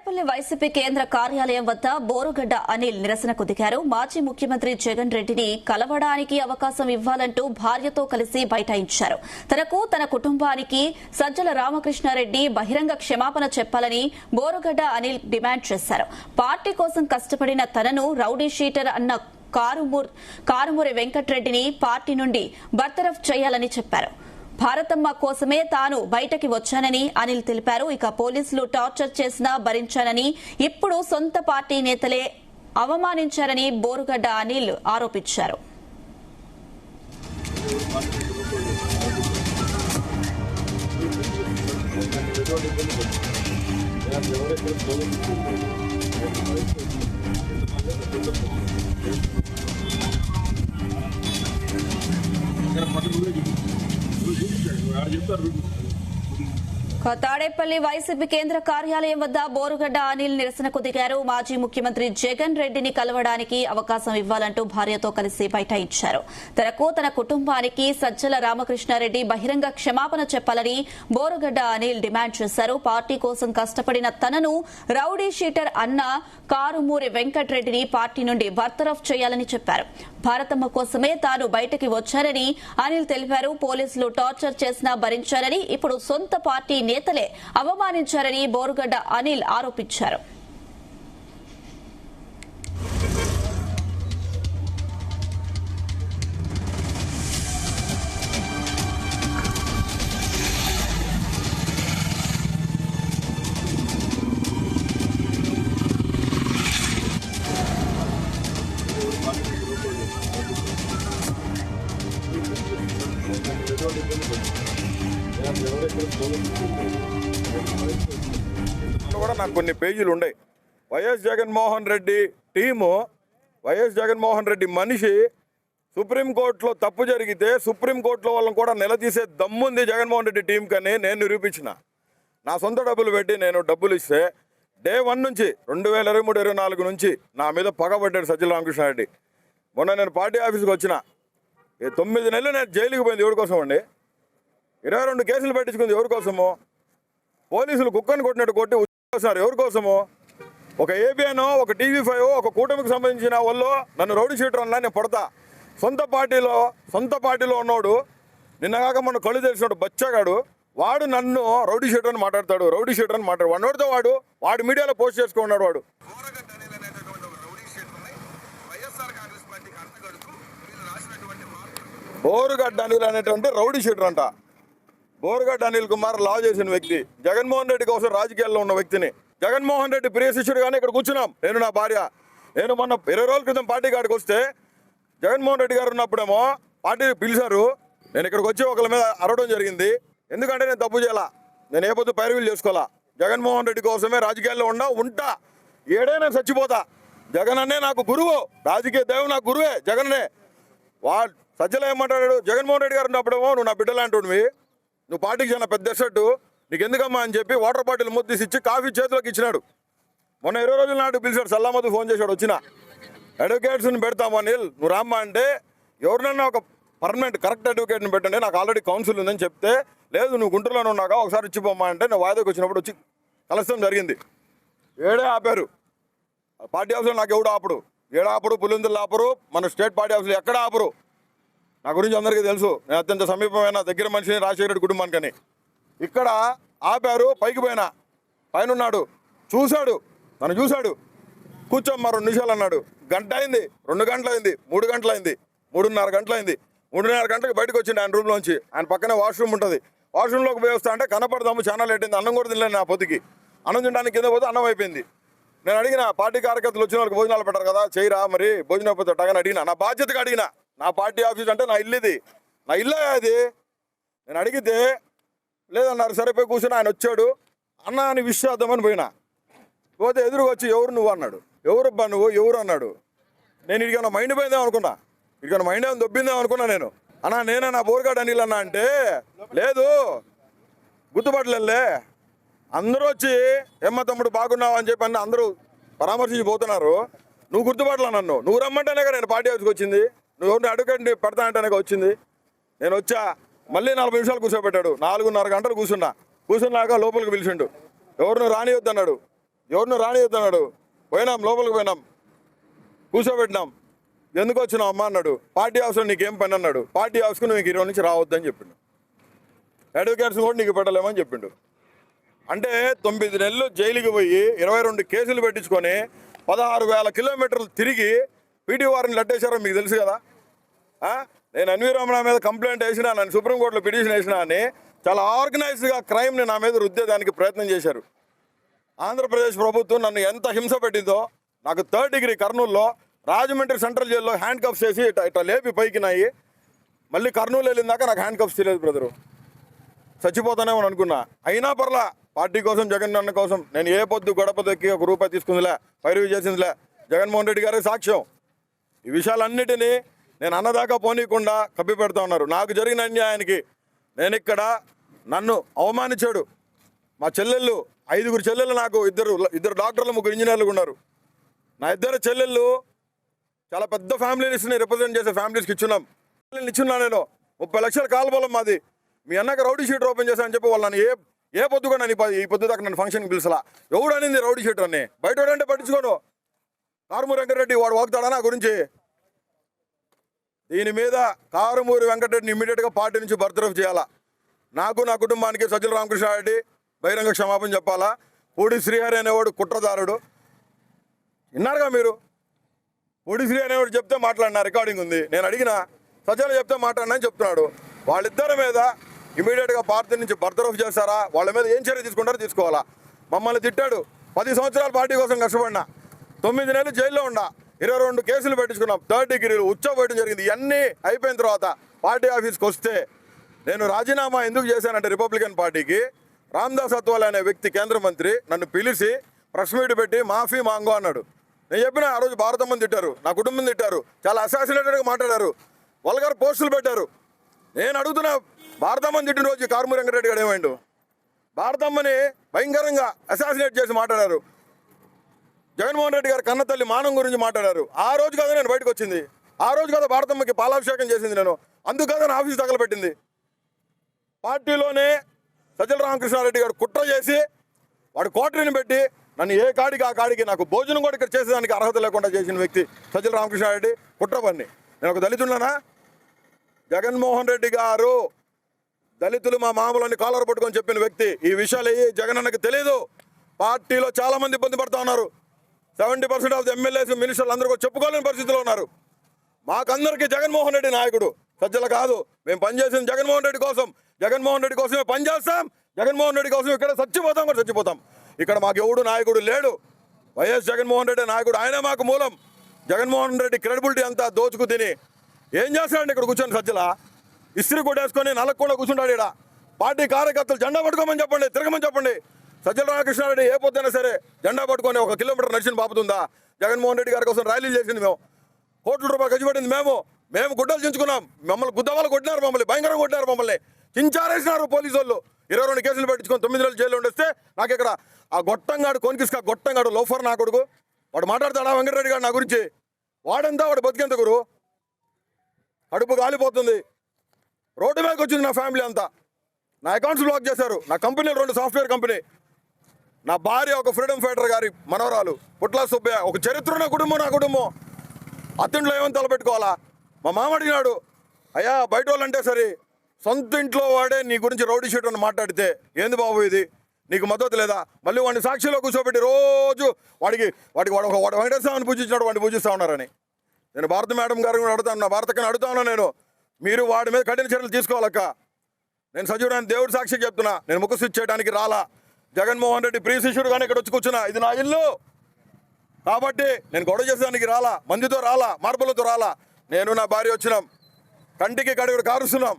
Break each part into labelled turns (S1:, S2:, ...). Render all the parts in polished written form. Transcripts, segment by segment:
S1: Tadepalli YCP కేంద్ర కార్యాలయం వద్ద బోరుగడ్డ అనిల్ నిరసనకు దిగారు. మాజీ ముఖ్యమంత్రి జగన్ రెడ్డిని కలవడానికి అవకాశం ఇవ్వాలంటూ భార్యతో కలిసి బైఠాయించారు. తనకు తన కుటుంబానికి సజ్జల రామకృష్ణారెడ్డి బహిరంగ క్షమాపణ చెప్పాలని బోరుగడ్డ అనిల్ డిమాండ్ చేశారు. పార్టీ కోసం కష్టపడిన తనను రౌడీ షీటర్ అన్న కారుమూరి వెంకట్రెడ్డిని పార్టీ నుండి బర్తరఫ్ చేయాలని చెప్పారు. భారతమ్మ కోసమే తాను బయటకి వచ్చానని అనిల్ తెలిపారు. ఇక పోలీసులు టార్చర్ చేసినా భరించానని, ఇప్పుడు సొంత పార్టీ నేతలే అవమానించారని బోరుగడ్డ అనిల్ ఆరోపించారు. తాడేపల్లి వైసీపీ కేంద్ర కార్యాలయం వద్ద బోరుగడ్డ అనిల్ నిరసనకు దిగారు. మాజీ ముఖ్యమంత్రి జగన్ రెడ్డిని కలవడానికి అవకాశం ఇవ్వాలంటూ భార్యతో కలిసి బైఠాయించారు. తనకు తన కుటుంబానికి సజ్జల రామకృష్ణారెడ్డి బహిరంగ క్షమాపణ చెప్పాలని బోరుగడ్డ అనిల్ డిమాండ్ చేశారు. పార్టీ కోసం కష్టపడిన తనను రౌడీ షీటర్ అన్న కారుమూరి వెంకట్రెడ్డిని పార్టీ నుండి బర్తరఫ్ చేయాలని చెప్పారు. భారతమ్మ కోసమే తాను బయటకి వచ్చారని అనిల్ తెలిపారు. పోలీసులు టార్చర్ చేసినా భరించారని, ఇప్పుడు సొంత పార్టీ నేతలే అవమానించారని బోరుగడ్డ అనిల్ ఆరోపించారు.
S2: కూడా నాకు కొన్ని పేజీలు ఉన్నాయి. YS Jaganmohan Reddy team, YS Jaganmohan Reddy మనిషి సుప్రీంకోర్టులో తప్పు జరిగితే సుప్రీంకోర్టులో వాళ్ళని కూడా నిలదీసే దమ్ముంది జగన్మోహన్ రెడ్డి టీం కని నేను నిరూపించిన. నా సొంత డబ్బులు పెట్టి నేను డబ్బులు ఇస్తే డే 1 నుంచి 2023-24 నుంచి నా మీద పగబడ్డాడు సజ్జల రామకృష్ణారెడ్డి. మొన్న నేను పార్టీ ఆఫీస్కి వచ్చిన 9 నెలలు నేను జైలుకి పోయింది ఎవరి కోసం అండి? 22 కేసులు పెట్టించుకుంది ఎవరి కోసము? పోలీసులు కుక్కను కొట్టినట్టు కొట్టి వస్తున్నారు ఎవరి కోసము? ఒక ఏబిఎన్, ఒక TV5, ఒక కూటమికి సంబంధించిన వాళ్ళు నన్ను రౌడీ షీటర్ అన్నా నేను పడతా. సొంత పార్టీలో ఉన్నోడు, నిన్నగాక మొన్న కళ్ళు తెలిసినాడు బచ్చగాడు, వాడు నన్ను రౌడీ షీటర్ అని మాట్లాడతాడు. రౌడీ షీటర్ అని మాట్లాడు వాడు మీడియాలో పోస్ట్ చేసుకున్నాడు. వాడు బోరుగడ్డ అనిల్ అనేటువంటి రౌడీ షీటర్ అంట. బోరుగడ్డ అనిల్ కుమార్ లా చేసిన వ్యక్తి, జగన్మోహన్ రెడ్డి కోసం రాజకీయాల్లో ఉన్న వ్యక్తిని. జగన్మోహన్ రెడ్డి ప్రియ శిష్యుడుగానే ఇక్కడ కూర్చున్నాం నేను, నా భార్య. నేను మొన్న 20 రోజుల క్రితం పార్టీ కాడికి వస్తే జగన్మోహన్ రెడ్డి గారు ఉన్నప్పుడేమో పార్టీ పిలిచారు. నేను ఇక్కడికి వచ్చి ఒకరి మీద అరవడం జరిగింది. ఎందుకంటే నేను తప్పు చేయాలా, నేను ఏ పొద్దు పైరవీలు చేసుకోవాలా. జగన్మోహన్ రెడ్డి కోసమే రాజకీయాల్లో ఉంటా, ఏడైనా చచ్చిపోతా. జగన్ అన్నే నాకు గురువు, రాజకీయ దేవుడు నాకు గురువే జగన్నే. సజ్జల ఏమంటాడు, జగన్మోహన్ రెడ్డి గారు ఉన్నప్పుడేమో నువ్వు నా బిడ్డలాంటివి, నువ్వు పార్టీకి చాలా పెద్ద షర్టు, నీకు ఎందుకమ్మా అని చెప్పి వాటర్ బాటిల్ ముద్దేసి ఇచ్చి కాఫీ చేతిలోకి ఇచ్చినాడు. మొన్న 20 రోజుల నాడు పిలిచాడు, సల్లామద్దు ఫోన్ చేశాడు. వచ్చిన అడ్వకేట్స్ని పెడతాము అనిల్, నువ్వు రామ్మా అంటే ఎవరినన్నా ఒక పర్మనెంట్ కరెక్ట్ అడ్వకేట్ని పెట్టండి, నాకు ఆల్రెడీ కౌన్సిల్ ఉందని చెప్తే, లేదు నువ్వు గుంటూరులోనే ఉన్నాక ఒకసారి ఇచ్చిపోమ్మా అంటే నేను వాయిదాకి వచ్చినప్పుడు వచ్చి కలసడం జరిగింది. ఏడే ఆపారు పార్టీ ఆఫీసులో, నాకు ఎవడు ఆపడు, ఏడాపడు పులిందులు ఆపరు, మన స్టేట్ పార్టీ ఆఫీసులు ఎక్కడ ఆపరు. నా గురించి అందరికీ తెలుసు, నేను అత్యంత సమీపమైన దగ్గర మనిషిని రాజశేఖర రెడ్డి కుటుంబానికని. ఇక్కడ ఆపారు, పైకి పోయినా, పైన ఉన్నాడు, చూశాడు, నన్ను చూశాడు, కూర్చోమ్మా 2 నిమిషాలు అన్నాడు. గంట అయింది, 2 గంటలు అయింది, 3 గంటలు అయింది, 3:30 గంటలు అయింది. 3:30 గంటలకు బయటకు వచ్చింది ఆయన రూమ్లోంచి. ఆయన పక్కనే వాష్రూమ్ ఉంటుంది. వాష్రూమ్లోకి పోయి వస్తా అంటే కనపడదాము, చాలా లేట్ అయింది, అన్నం కూడా తినలేదు. నా పొద్దుకి అన్నం తినడానికి కింద పోతే అన్నం అయిపోయింది. నేను అడిగిన, పార్టీ కార్యకర్తలు వచ్చిన వాళ్ళకి భోజనాలు పెట్టారు కదా, చేయరా మరి భోజనం పెట్టాగని అడిగిన, నా బాధ్యతగా అడిగిన. నా పార్టీ ఆఫీస్ అంటే నా ఇల్లు ఇది, నా ఇల్లే అది. నేను అడిగితే లేదన్నారు. సరిపోయి కూర్చొని ఆయన వచ్చాడు, అన్న అని విష్ చేద్దామని పోయినా. పోతే ఎదురుగా వచ్చి ఎవరు నువ్వు అన్నాడు. ఎవరబ్బా నువ్వు, ఎవరు అన్నాడు. నేను ఇడికన్నా మైండ్ పోయిందేమో అనుకున్నా, ఇడికన్నా మైండ్ ఏమైనా దొబ్బిందేమో అనుకున్నా. నేను అన్నా నేనే నా బోరుగడ్డ అనిల్ అన్నా అంటే, లేదు గుర్తుపట్టలే. అందరూ వచ్చి ఎమ్మ తమ్ముడు బాగున్నావు అని చెప్పి అన్న అందరూ పరామర్శించి పోతున్నారు. నువ్వు గుర్తుపట్టలే నన్ను, నువ్వు రమ్మంటేనే కదా నేను పార్టీ ఆఫీస్కి వచ్చింది, నువ్వు ఎవరిని అడ్వకేట్ని పెడతా అంటేనే వచ్చింది. నేను వచ్చా, మళ్ళీ 40 నిమిషాలు కూర్చోబెట్టాడు. 4:30 గంటలు కూర్చున్నాక లోపలికి పిలిచిండు. ఎవరు నువ్వు రానివద్దు అన్నాడు. ఎవరిని రానియద్దన్నాడు. పోయినాం, లోపలికి పోయినాం, కూర్చోబెట్టినాం. ఎందుకు వచ్చినావు అమ్మ అన్నాడు. పార్టీ హౌస్లో నీకేం పని అన్నాడు. పార్టీ హౌస్కి నువ్వు ఇంక 20 నుంచి రావద్దని చెప్పిండు. అడ్వకేట్స్ కూడా నీకు పెట్టలేమని చెప్పిండు. అంటే 9 నెలలు జైలుకి పోయి 22 కేసులు పెట్టించుకొని 16,000 కిలోమీటర్లు తిరిగి పీటీ వారిని లట్టేశారో మీకు తెలుసు కదా. నేను ఎన్వి రమణ మీద కంప్లైంట్ వేసినా, నన్ను సుప్రీంకోర్టులో పిటిషన్ వేసినా అని చాలా ఆర్గనైజ్డ్గా క్రైమ్ని నా మీద రుద్దేదానికి ప్రయత్నం చేశారు. ఆంధ్రప్రదేశ్ ప్రభుత్వం నన్ను ఎంత హింస పెట్టిందో, నాకు 3rd డిగ్రీ కర్నూలులో రాజమండ్రి సెంట్రల్ జైల్లో హ్యాండ్ కప్స్ చేసి ఇట్లా లేపి పైకి నాయి. మళ్ళీ కర్నూలు వెళ్ళిందాక నాకు హ్యాండ్ కప్స్ తెలియదు బ్రదరు. చచ్చిపోతానేమో అనుకున్నా. అయినా పర్లా, పార్టీ కోసం, జగన్ అన్న కోసం నేను ఏ పొద్దు గడప దొక్కి 1 రూపాయి తీసుకుందిలే, పైరువి చేసిందిలే. జగన్మోహన్ రెడ్డి గారే సాక్ష్యం. ఈ విషయాలన్నిటినీ నేను అన్నదాకా పోనీయకుండా కప్పి పెడతా ఉన్నారు. నాకు జరిగిన అన్యాయానికి నేను ఇక్కడ నన్ను అవమానించాడు. మా చెల్లెళ్ళు 5 చెల్లెళ్ళు, నాకు ఇద్దరు డాక్టర్లు, 3 ఇంజనీర్లు ఉన్నారు. నా 2 చెల్లెళ్ళు చాలా పెద్ద ఫ్యామిలీస్ని రిప్రజెంట్ చేసే ఫ్యామిలీస్కి ఇచ్చున్నాం. ఇచ్చున్నా నేను 30 లక్షల కాలుబలం మాది. మీ అన్నకి రౌడీ షీట్ ఓపెన్ చేశానని చెప్పి వాళ్ళు నన్ను ఏ పొద్దు కూడా నన్ను ఈ పొద్దు దాకా నన్ను ఫంక్షన్కి పిలిచలా. ఎవడు అనింది రౌడీ షీటర్ అని? బయట అంటే పట్టించుకోను. కారుమూరి వెంకటరెడ్డి వాడు వాగుతాడా నా గురించి? దీని మీద కారుమూరి వెంకటరెడ్డిని ఇమ్మీడియట్గా పార్టీ నుంచి బర్తరఫ్ చేయాలా. నాకు, నా కుటుంబానికి సజ్జల రామకృష్ణారెడ్డి బహిరంగ క్షమాపణ చెప్పాలా. పూడి శ్రీహరి అనేవాడు కుట్రదారుడు. విన్నారుగా మీరు? పూడి శ్రీ అనేవాడు చెప్తే మాట్లాడినా, రికార్డింగ్ ఉంది. నేను అడిగిన సజ్జల చెప్తే మాట్లాడినా అని చెప్తున్నాడు. వాళ్ళిద్దరి మీద ఇమీడియట్గా పార్టీ నుంచి బర్తరఫ్ చేస్తారా, వాళ్ళ మీద ఏం చర్య తీసుకుంటారో తీసుకోవాలా. మమ్మల్ని తిట్టాడు. 10 సంవత్సరాలు పార్టీ కోసం కష్టపడినా, 9 నెలలు జైల్లో ఉన్నా, 22 కేసులు పెట్టించుకున్నాం, 3rd డిగ్రీలు ఉచ్చబోయడం జరిగింది. ఇవన్నీ అయిపోయిన తర్వాత పార్టీ ఆఫీస్కి వస్తే నేను రాజీనామా ఎందుకు చేశానంటే రిపబ్లికన్ పార్టీకి, రామ్దాస్ అత్వాలే అనే వ్యక్తి కేంద్ర మంత్రి నన్ను పిలిచి ప్రెస్ మీట్ పెట్టి మాఫీ మాంగో అన్నాడు. నేను చెప్పిన ఆ రోజు భారతమ్మని తిట్టారు, నా కుటుంబం తిట్టారు, చాలా అసాసినేటెడ్గా మాట్లాడారు, వల్గర్ పోస్టులు పెట్టారు. నేను అడుగుతున్నా, భారతమ్మని తిట్టిన రోజు కారుమూరి వెంకటరెడ్డి గారు ఏమైండు? భారతమ్మని భయంకరంగా అసాసినేట్ చేసి మాట్లాడారు. జగన్మోహన్ రెడ్డి గారు కన్న తల్లి మానం గురించి మాట్లాడారు. ఆ రోజు కదా నేను బయటకు వచ్చింది. ఆ రోజు కదా భారతమ్మకి పాలాభిషేకం చేసింది నేను. అందుకు కదా నా ఆఫీస్ తగలబెట్టింది. పార్టీలోనే సజ్జల రామకృష్ణారెడ్డి గారు కుట్ర చేసి వాడు కోటరీని పెట్టి నన్ను ఏ కాడికి ఆ కాడికి నాకు భోజనం కూడా ఇక్కడ చేసేదానికి అర్హత లేకుండా చేసిన వ్యక్తి సజ్జల రామకృష్ణారెడ్డి. కుట్ర పన్ని. నేను ఒక దళితున్నానా? జగన్మోహన్ రెడ్డి గారు దళితులు మా మామూలని కాలర్ పట్టుకొని చెప్పిన వ్యక్తి. ఈ విషయాలు జగన్ అన్నకి తెలియదు. పార్టీలో చాలా మంది ఇబ్బంది పడుతూ ఉన్నారు. 70% ఆఫ్ ది ఎమ్మెల్యేస్, మినిస్టర్లు అందరూ చెప్పుకోలేని పరిస్థితిలో ఉన్నారు. మాకందరికీ జగన్మోహన్ రెడ్డి నాయకుడు, సజ్జల కాదు. మేము పనిచేసింది జగన్మోహన్ రెడ్డి కోసం. జగన్మోహన్ రెడ్డి కోసమే పనిచేస్తాం. జగన్మోహన్ రెడ్డి కోసం ఇక్కడ చచ్చిపోతాం కూడా చచ్చిపోతాం. ఇక్కడ మాకు ఎవడు నాయకుడు లేడు. వైఎస్ జగన్మోహన్ రెడ్డి నాయకుడు. ఆయనే మాకు మూలం. జగన్మోహన్ రెడ్డి క్రెడిబిలిటీ అంతా దోచుకు తిని ఏం చేస్తాడండి ఇక్కడ కూర్చొని సజ్జల? ఇస్త్రీ కొట్టేసుకొని నలగకుండా కూర్చుంటాడు. ఇక్కడ పార్టీ కార్యకర్తలు జెండా పట్టుకోమని చెప్పండి, తిరగమని చెప్పండి. సజ్జల రామకృష్ణారెడ్డి ఏ పొద్దుైనా సరే జెండా పట్టుకొని 1 కిలోమీటర్ నడిచిన బాపుతుందా? జగన్మోహన్ రెడ్డి గారి కోసం ర్యాలీలు చేసింది మేము. కోట్ల రూపాయలు ఖర్చు పెట్టింది మేము గుడ్డలు చించుకున్నాం. మమ్మల్ని గుద్దవాళ్ళు కొట్టినారు, మమ్మల్ని భయంకరంగా కొట్టినారు, మమ్మల్ని చించారేసినారు పోలీసు వాళ్ళు. 22 కేసులు పెట్టించుకొని 9 నెలలు జైల్లో ఉండేస్తే నాకు ఇక్కడ ఆ గొట్టంగాడు కొనికిస్కా గొట్టంగాడు లోఫర్ నా కొడుకు వాడు మాట్లాడతాడా వెంకటరెడ్డి గారు నా గురించి? వాడంతా వాడు బతికేంత గురు. కడుపు కాలిపోతుంది. రోడ్డు మీదకి వచ్చింది నా ఫ్యామిలీ అంతా. నా అకౌంట్స్ బ్లాక్ చేశారు. నా కంపెనీలు 2 సాఫ్ట్వేర్ కంపెనీ. నా భార్య ఒక ఫ్రీడమ్ ఫైటర్ గారి మనవరాలు పుట్ల సుబ్బయ్య. ఒక చరిత్ర నా కుటుంబం. అత్తింట్లో ఏమని తలపెట్టుకోవాలా? మా మామ అడిగినాడు, అయ్యా బయట వాళ్ళంటే సరే, సొంత ఇంట్లో వాడే నీ గురించి రౌడీ షీట్ అని మాట్లాడితే ఏంది బాబు ఇది? నీకు మద్దతు లేదా? మళ్ళీ వాడిని సాక్షిలో కూర్చోబెట్టి రోజు వాడు వెంకటేశ్వర స్వామిని పూజించినాడు, వాడిని పూజిస్తూ ఉన్నారని. నేను భారత మేడం గారిని కూడా అడుగుతాను, నా భారతకని అడుగుతా ఉన్నా నేను. మీరు వాడి మీద కఠిన చర్యలు తీసుకోవాలక్క. నేను సజీవుడాన్ని దేవుడి సాక్షి చెప్తున్నా. నేను ముఖ స్విచ్ చేయడానికి రాలా. జగన్మోహన్ రెడ్డి ప్రియ శిష్యుడు కానీ ఇక్కడ వచ్చి కూర్చున్నా. ఇది నా ఇల్లు కాబట్టి నేను గొడవ చేసేదానికి రాలా, మందితో రాలా, మార్పులతో రాలా. నేను నా భార్య వచ్చినాం, కంటికి కడుగుడు కారుస్తున్నాం.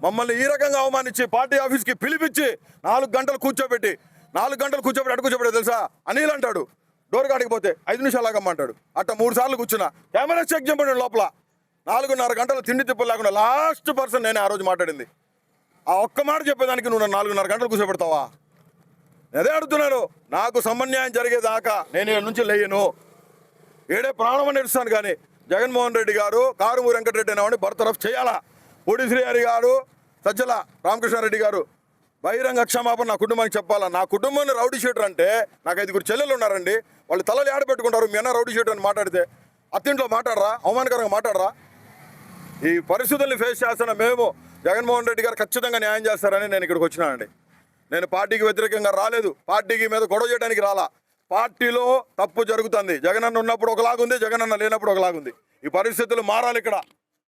S2: మమ్మల్ని ఈ రకంగా అవమానించి పార్టీ ఆఫీస్కి పిలిపించి 4 గంటలు కూర్చోబెట్టి అటు కూర్చోబెట్టి తెలుసా? అనిల్ అంటాడు డోర్ కాడికి పోతే 5 నిమిషాలు ఆగమ్మంటాడు. అట్లా 3 సార్లు కూర్చున్నా. కెమెరా చెక్ చెప్పండి లోపల. 4.5 గంటలు తిండి తిప్పులు లేకుండా లాస్ట్ పర్సన్ నేనే ఆ రోజు మాట్లాడింది. ఆ ఒక్క మాట చెప్పేదానికి నువ్వు 4.5 గంటలు కూర్చోబెడతావా? అదే అడుగుతున్నాను. నాకు సమన్యాయం జరిగేదాకా నేను ఇక్కడ నుంచి లేయను. ఏడే ప్రాణం అని నడుస్తాను. కానీ జగన్మోహన్ రెడ్డి గారు కారుమూరి వెంకటరెడ్డి అనేవాడిని బర్తరఫ్ చేయాలా. పూడి శ్రీహరి గారు, సజ్జల రామకృష్ణారెడ్డి గారు బహిరంగ క్షమాపణ నా కుటుంబానికి చెప్పాలా. నా కుటుంబాన్ని రౌడీ షీటర్ అంటే నాకు 5 చెల్లెలు ఉన్నారండి. వాళ్ళు తలలు ఏడబెట్టుకుంటారు. మీ అన్న రౌడీ షీటర్ అని మాట్లాడితే అత్తింట్లో మాట్లాడరా, అవమానకరంగా మాట్లాడరా? ఈ పరిస్థితుల్ని ఫేస్ చేస్తున్న మేము జగన్మోహన్ రెడ్డి గారు ఖచ్చితంగా న్యాయం చేస్తారని నేను ఇక్కడికి వచ్చినానండి. నేను పార్టీకి వ్యతిరేకంగా రాలేదు, పార్టీకి మీద గొడవ చేయడానికి రాలా. పార్టీలో తప్పు జరుగుతుంది. జగనన్న ఉన్నప్పుడు ఒకలాగుంది, జగనన్న లేనప్పుడు ఒకలాగుంది. ఈ పరిస్థితులు మారాలి ఇక్కడ.